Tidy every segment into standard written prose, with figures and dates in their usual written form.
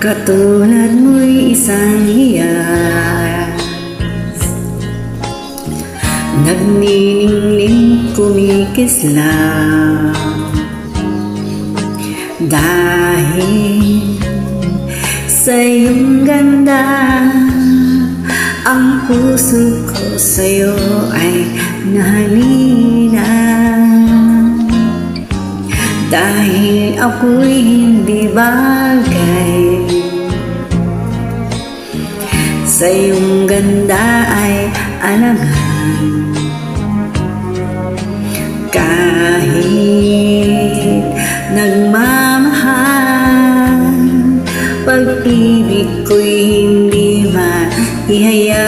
Katulad mo'y isang hiyas, nagniningning kumikislam. Dahil sa iyong ganda, ang puso ko sa'yo ay nahalina. Dahil ako'y hindi bagay, sa iyong ganda ay alangan. Kahit nagmamahal, pag-ibig ko'y hindi maihayag.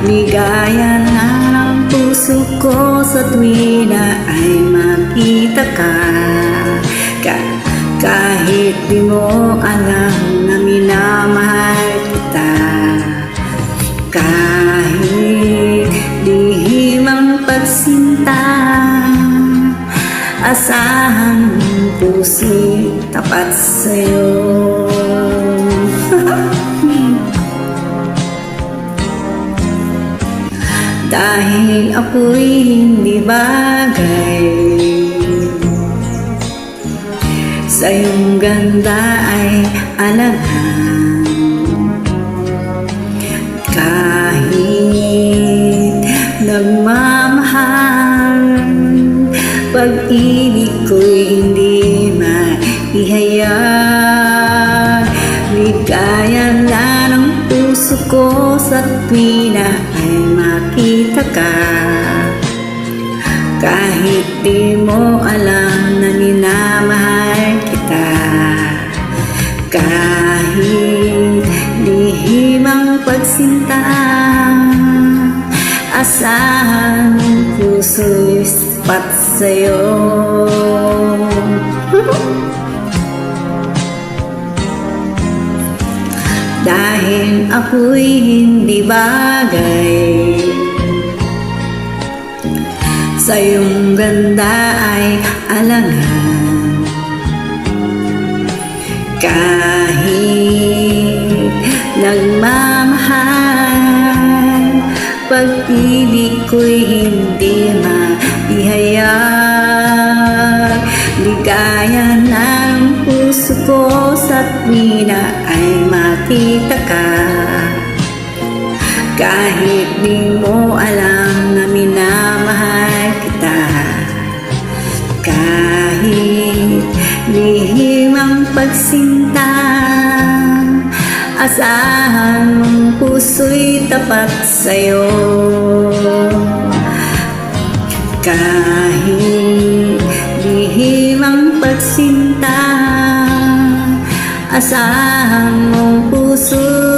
Ligaya na ang puso ko sa tuwi na ay makita ka. Kahit di mo alam na minamahal kita, kahit lihim ang pagsinta, asahan mong puso'y tapat sa'yo. Dahil ako'y hindi bagay, sa iyong ganda ay alangan. Kahit nagmamahal, pag-ibig ko'y hindi maihayag. Ligaya na ng puso ko sa tuwi na ay makita ka. Kahit di mo alam na minamahal kita, kahit lihim ang pagsinta, asahan ng puso'y sapat sa'yo. Dahil ako'y hindi bagay, sa iyong ganda ay alangan. Kahit nagmamahal, pag-ibig ko'y hindi maihayag. Ligaya ng puso ko sa tuwi na ay makita ka. Kahit di mo alam na minamahal kita, kahit lihim ang pagsinta, asahan mong puso'y tapat sa'yo. Kahit lihim ang pagsinta, asahan mong puso'y